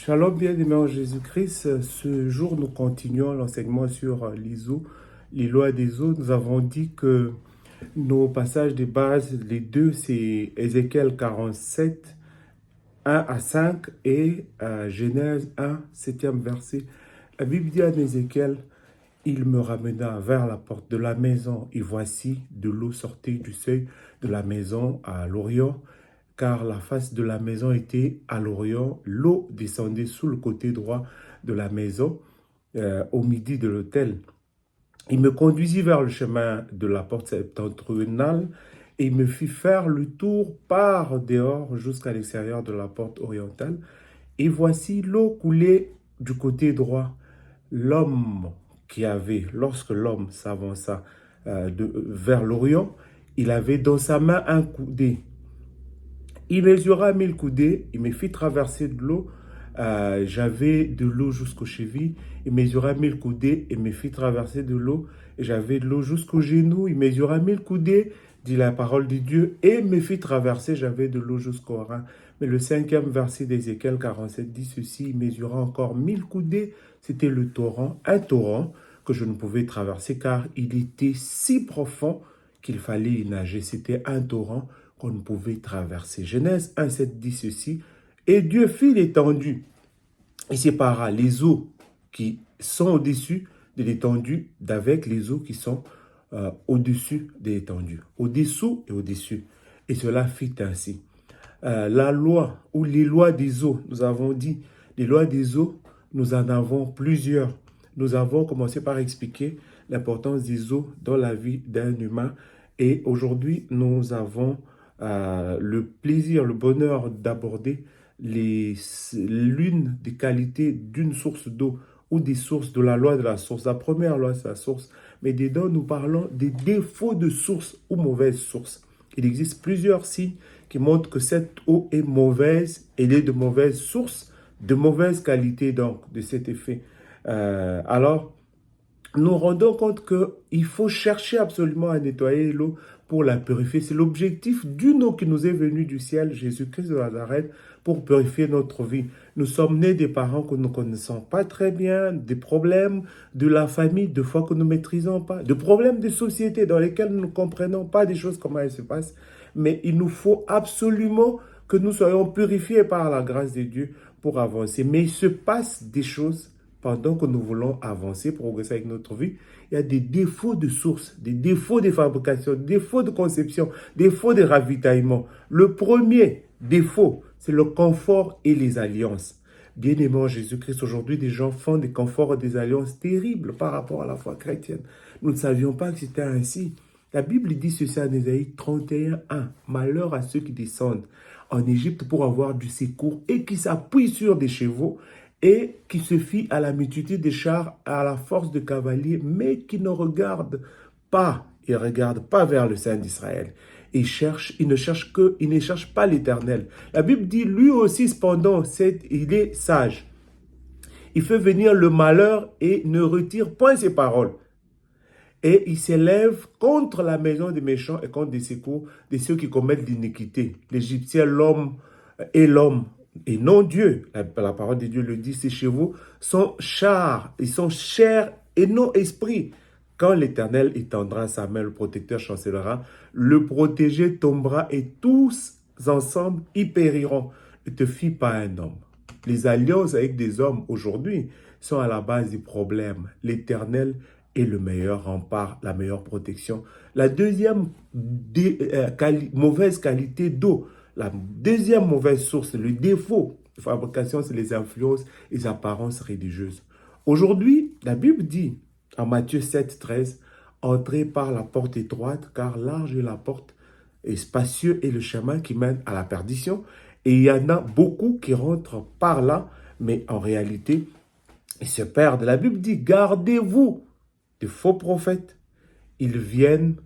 Shalom, bien-aimés en Jésus-Christ. Ce jour, nous continuons l'enseignement sur les lois des eaux. Nous avons dit que nos passages de base, les deux, c'est Ézéchiel 47, 1 à 5 et Genèse 1, 7e verset. La Bible dit à Ézéchiel, il me ramena vers la porte de la maison et voici de l'eau sortait du seuil de la maison à l'Orient, car la face de la maison était à l'Orient. L'eau descendait sous le côté droit de la maison, au midi de l'autel. Il me conduisit vers le chemin de la porte septentrionale et il me fit faire le tour par dehors jusqu'à l'extérieur de la porte orientale. Et voici l'eau coulait du côté droit. L'homme lorsque l'homme s'avança vers l'Orient, il avait dans sa main un coudé. Il mesura 1000 coudées, il me fit traverser de l'eau. J'avais de l'eau jusqu'aux chevilles. Il mesura 1000 coudées et me fit traverser de l'eau. J'avais de l'eau jusqu'aux genoux. Il mesura 1000 coudées, dit la parole de Dieu, et me fit traverser. J'avais de l'eau jusqu'au rein. Mais le 5e verset d'Ézéchiel 47 dit ceci, il mesura encore 1000 coudées. C'était le torrent, un torrent que je ne pouvais traverser car il était si profond qu'il fallait y nager. C'était un torrent qu'on ne pouvait traverser. Genèse 1,7 dit ceci, et Dieu fit l'étendue. Il sépara les eaux qui sont au-dessus de l'étendue d'avec les eaux qui sont au-dessus de l'étendue. Au-dessous et au-dessus. Et cela fit ainsi. La loi ou les lois des eaux, nous avons dit, les lois des eaux, nous en avons plusieurs. Nous avons commencé par expliquer l'importance des eaux dans la vie d'un humain. Et aujourd'hui, nous avons le plaisir, le bonheur d'aborder l'une des qualités d'une source d'eau ou des sources de la loi de la source. La première loi, c'est la source. Mais dedans, nous parlons des défauts de source ou mauvaise source. Il existe plusieurs signes qui montrent que cette eau est mauvaise, elle est de mauvaise source, de mauvaise qualité donc de cet effet. Alors, nous rendons compte qu'il faut chercher absolument à nettoyer l'eau pour la purifier. C'est l'objectif d'une eau qui nous est venue du ciel, Jésus-Christ de Nazareth, pour purifier notre vie. Nous sommes nés des parents que nous ne connaissons pas très bien, des problèmes de la famille, de fois que nous ne maîtrisons pas, de problèmes de société dans lesquels nous ne comprenons pas des choses, comment elles se passent. Mais il nous faut absolument que nous soyons purifiés par la grâce de Dieu pour avancer. Mais il se passe des choses pendant que nous voulons avancer, progresser avec notre vie. Il y a des défauts de source, des défauts de fabrication, des défauts de conception, des défauts de ravitaillement. Le premier défaut, c'est le confort et les alliances. Bien-aimés en Jésus-Christ, aujourd'hui, des gens font des conforts et des alliances terribles par rapport à la foi chrétienne. Nous ne savions pas que c'était ainsi. La Bible dit ceci en Ésaïe 31, 1. Malheur à ceux qui descendent en Égypte pour avoir du secours et qui s'appuient sur des chevaux et qui se fient à la multitude des chars, à la force de cavaliers, mais qui ne regardent pas, ils ne regardent pas vers le Saint d'Israël. Ils ne cherchent pas l'Éternel. La Bible dit, lui aussi, cependant, il est sage. Il fait venir le malheur et ne retire point ses paroles. Et il s'élève contre la maison des méchants et contre des secours de ceux qui commettent l'iniquité. L'Égyptien, l'homme et l'homme, et non Dieu. La parole de Dieu le dit, ces chevaux sont chars, ils sont chairs et non esprits. Quand l'Éternel étendra sa main, le protecteur chancellera, le protégé tombera et tous ensemble y périront. Ne te fie pas à un homme. Les alliances avec des hommes aujourd'hui sont à la base des problèmes. L'Éternel est le meilleur rempart, la meilleure protection. La deuxième mauvaise qualité d'eau, la deuxième mauvaise source, le défaut de fabrication, c'est les influences et les apparences religieuses. Aujourd'hui, la Bible dit, en Matthieu 7, 13, « Entrez par la porte étroite, car large est la porte, et spacieux est le chemin qui mène à la perdition. » Et il y en a beaucoup qui rentrent par là, mais en réalité, ils se perdent. La Bible dit, « Gardez-vous de faux prophètes. Ils viennent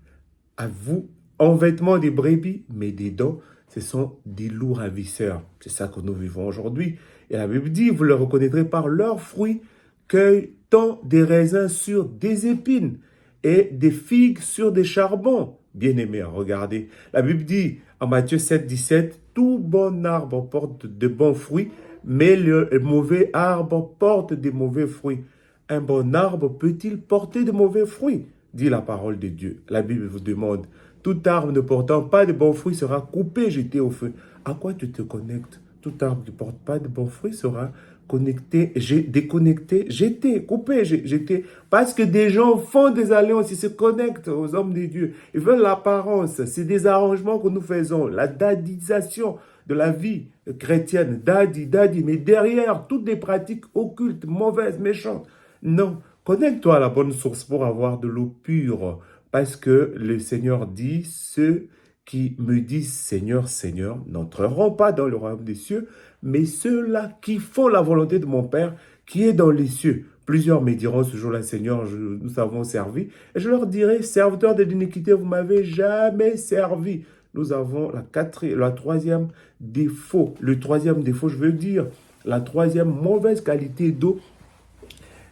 à vous en vêtements des brebis, mais dedans, ce sont des loups ravisseurs. » C'est ça que nous vivons aujourd'hui. Et la Bible dit, vous le reconnaîtrez par leurs fruits, cueille-t-on des raisins sur des épines et des figues sur des charbons. Bien-aimés, regardez. La Bible dit, en Matthieu 7, 17, tout bon arbre porte de bons fruits, mais le mauvais arbre porte des mauvais fruits. Un bon arbre peut-il porter de mauvais fruits? Dit la parole de Dieu. La Bible vous demande, tout arbre ne portant pas de bons fruits sera coupé, jeté au feu. À quoi tu te connectes? Tout arbre qui ne porte pas de bons fruits sera connecté, déconnecté, jeté, coupé, jeté. Parce que des gens font des alliances, ils se connectent aux hommes de Dieu. Ils veulent l'apparence. C'est des arrangements que nous faisons. La dadisation de la vie chrétienne. Dadi. Mais derrière, toutes des pratiques occultes, mauvaises, méchantes. Non. Connecte-toi à la bonne source pour avoir de l'eau pure. Parce que le Seigneur dit, ceux qui me disent Seigneur, Seigneur, n'entreront pas dans le royaume des cieux, mais ceux-là qui font la volonté de mon Père qui est dans les cieux. Plusieurs me diront ce jour-là, Seigneur, nous avons servi. Et je leur dirai, serviteurs de l'iniquité, vous m'avez jamais servi. Nous avons la troisième défaut. Le troisième défaut, je veux dire, la troisième mauvaise qualité d'eau,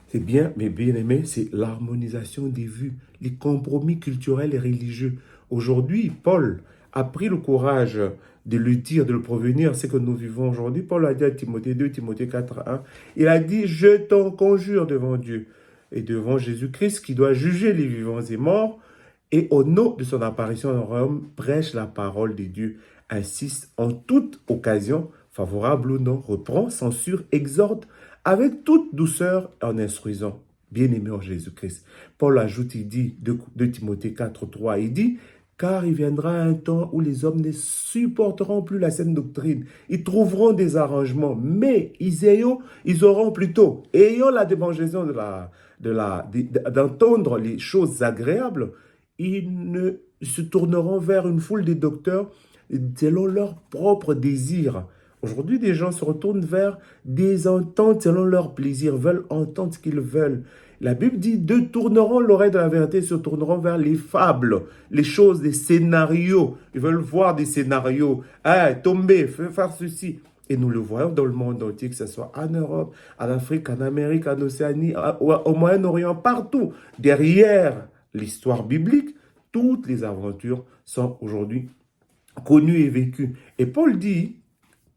c'est bien, mais bien aimé, c'est l'harmonisation des vues, les compromis culturels et religieux. Aujourd'hui, Paul a pris le courage de le dire, de le prévenir, ce que nous vivons aujourd'hui. Paul a dit à Timothée 2, Timothée 4, 1, il a dit, je t'en conjure devant Dieu et devant Jésus-Christ qui doit juger les vivants et morts, et au nom de son apparition en Rome, prêche la parole de Dieu, insiste en toute occasion, favorable ou non, reprend, censure, exhorte, avec toute douceur en instruisant. Bien-aimé en Jésus-Christ. Paul ajoute, il dit, de Timothée 4, 3, il dit, car il viendra un temps où les hommes ne supporteront plus la saine doctrine. Ils trouveront des arrangements, mais ils auront plutôt, ayant la démangeaison d'entendre les choses agréables, ils ne se tourneront vers une foule de docteurs selon leurs propres désirs. Aujourd'hui, des gens se retournent vers des ententes selon leur plaisir, veulent entendre ce qu'ils veulent. La Bible dit, deux tourneront l'oreille de la vérité, se tourneront vers les fables, les choses, des scénarios. Ils veulent voir des scénarios. Ah, tomber, faire ceci. Et nous le voyons dans le monde entier, que ce soit en Europe, en Afrique, en Amérique, en Océanie, au Moyen-Orient, partout. Derrière l'histoire biblique, toutes les aventures sont aujourd'hui connues et vécues. Et Paul dit,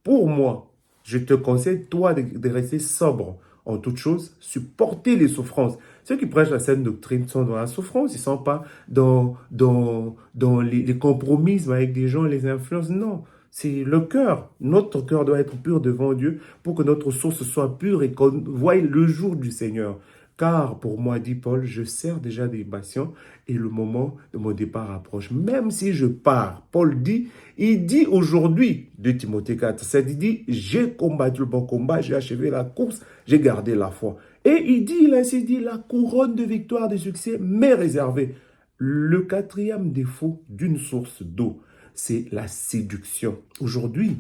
pour moi, je te conseille, toi, de rester sobre en toutes choses, supporter les souffrances. Ceux qui prêchent la saine doctrine sont dans la souffrance, ils ne sont pas dans les compromis avec des gens, les influences. Non, c'est le cœur. Notre cœur doit être pur devant Dieu pour que notre source soit pure et qu'on voie le jour du Seigneur. Car pour moi, dit Paul, je sers déjà des patients et le moment de mon départ approche. Même si je pars, Paul dit, il dit aujourd'hui, de Timothée 4, 7, il dit, j'ai combattu le bon combat, j'ai achevé la course, j'ai gardé la foi. Et il a ainsi dit, la couronne de victoire, de succès m'est réservée. Le quatrième défaut d'une source d'eau, c'est la séduction. Aujourd'hui,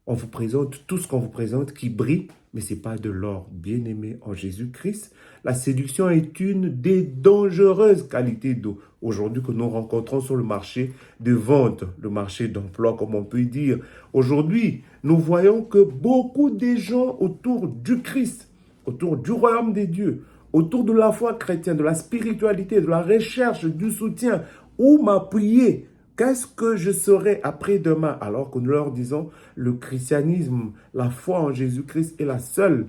on vous présente tout ce qu'on vous présente qui brille, mais ce n'est pas de l'or. Bien-aimé en Jésus-Christ, la séduction est une des dangereuses qualités d'eau aujourd'hui que nous rencontrons sur le marché de vente, le marché d'emploi, comme on peut dire. Aujourd'hui, nous voyons que beaucoup de gens autour du Christ, autour du royaume des dieux, autour de la foi chrétienne, de la spiritualité, de la recherche, du soutien, où m'appuyer. Qu'est-ce que je serai après-demain? Alors que nous leur disons, le christianisme, la foi en Jésus-Christ est la seule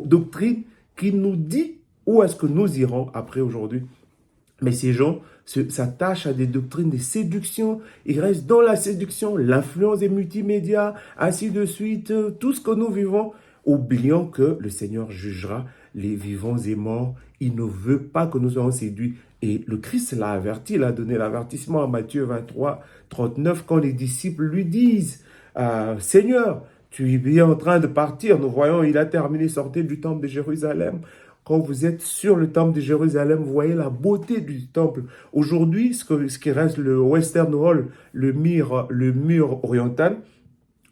doctrine qui nous dit où est-ce que nous irons après aujourd'hui. Mais ces gens s'attachent à des doctrines de séduction, ils restent dans la séduction, l'influence des multimédias, ainsi de suite, tout ce que nous vivons, oubliant que le Seigneur jugera les vivants et morts. Il ne veut pas que nous soyons séduits. Et le Christ l'a averti, il a donné l'avertissement à Matthieu 23, 39, quand les disciples lui disent, Seigneur, tu es bien en train de partir. Nous voyons, il a terminé, sortez du temple de Jérusalem. Quand vous êtes sur le temple de Jérusalem, vous voyez la beauté du temple. Aujourd'hui, ce qui reste le Western Wall, le mur oriental,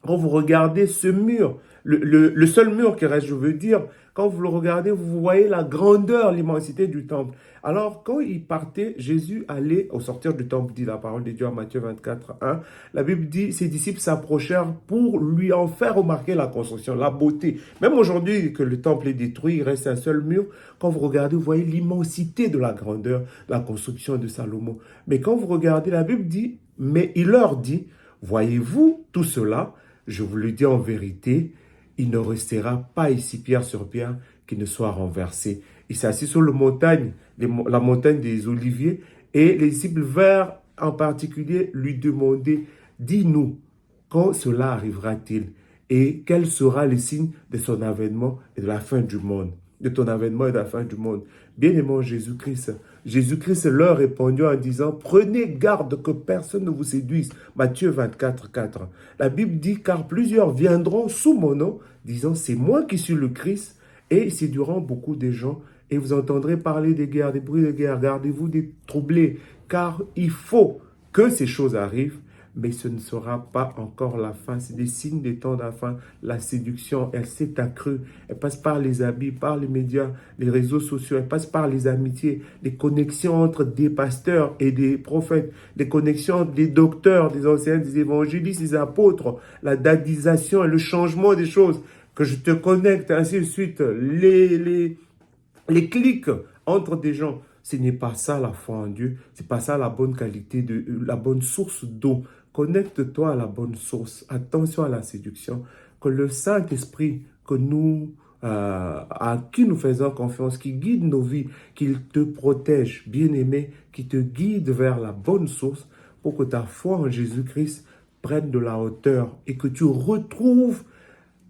quand vous regardez ce mur, le seul mur qui reste, je veux dire, quand vous le regardez, vous voyez la grandeur, l'immensité du temple. Alors, quand il partait, Jésus allait au sortir du temple, dit la parole de Dieu en Matthieu 24, 1. La Bible dit, ses disciples s'approchèrent pour lui en faire remarquer la construction, la beauté. Même aujourd'hui que le temple est détruit, il reste un seul mur. Quand vous regardez, vous voyez l'immensité de la grandeur, de la construction de Salomon. Mais quand vous regardez, la Bible dit, mais il leur dit, voyez-vous tout cela? je vous le dis en vérité, il ne restera pas ici pierre sur pierre qui ne soit renversé. Il s'est assis sur la montagne des Oliviers, et les disciples vinrent en particulier lui demander, dis-nous, quand cela arrivera-t-il et quel sera le signe de son avènement et de la fin du monde, de ton avènement et de la fin du monde. Bien-aimé Jésus-Christ, Jésus-Christ leur répondit en disant, prenez garde que personne ne vous séduise. Matthieu 24, 4. La Bible dit, car plusieurs viendront sous mon nom, disant, c'est moi qui suis le Christ, et séduiront beaucoup de gens, et vous entendrez parler des guerres, des bruits de guerre. Gardez-vous des troublés, car il faut que ces choses arrivent, mais ce ne sera pas encore la fin. C'est des signes des temps de la fin. La séduction, elle s'est accrue. Elle passe par les habits, par les médias, les réseaux sociaux. Elle passe par les amitiés, les connexions entre des pasteurs et des prophètes, les connexions des docteurs, des anciens, des évangélistes, des apôtres, la dadisation et le changement des choses. Que je te connecte, ainsi de suite. Les clics entre des gens. Ce n'est pas ça la foi en Dieu. Ce n'est pas ça la bonne qualité, la bonne source d'eau. Connecte-toi à la bonne source. Attention à la séduction. Que le Saint-Esprit à qui nous faisons confiance, qui guide nos vies, qu'il te protège, bien-aimé, qui te guide vers la bonne source pour que ta foi en Jésus-Christ prenne de la hauteur et que tu retrouves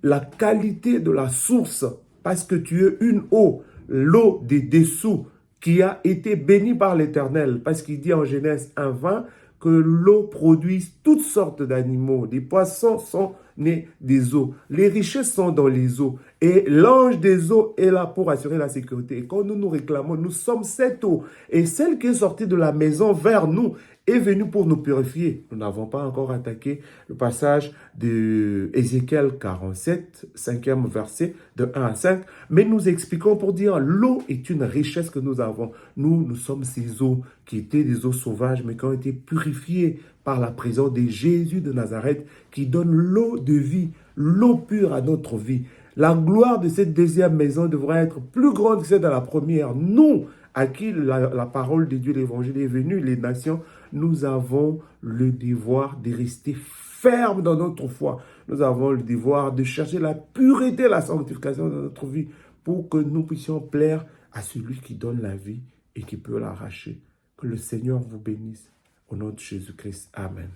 la qualité de la source parce que tu es une eau, l'eau des dessous qui a été bénie par l'Éternel, parce qu'il dit en Genèse 1:20 que l'eau produit toutes sortes d'animaux. Les poissons sont nés des eaux. Les richesses sont dans les eaux. Et l'ange des eaux est là pour assurer la sécurité. Et quand nous nous réclamons, nous sommes cette eau. Et celle qui est sortie de la maison vers nous est venue pour nous purifier. Nous n'avons pas encore attaqué le passage de Ézéchiel 47, 5e verset, de 1 à 5. Mais nous expliquons pour dire l'eau est une richesse que nous avons. Nous sommes ces eaux qui étaient des eaux sauvages, mais qui ont été purifiées par la présence de Jésus de Nazareth, qui donne l'eau de vie, l'eau pure à notre vie. La gloire de cette deuxième maison devrait être plus grande que celle de la première. Nous, à qui la parole de Dieu, l'évangile est venu, les nations, nous avons le devoir de rester fermes dans notre foi. Nous avons le devoir de chercher la pureté, la sanctification de notre vie pour que nous puissions plaire à celui qui donne la vie et qui peut l'arracher. Que le Seigneur vous bénisse. Au nom de Jésus-Christ. Amen.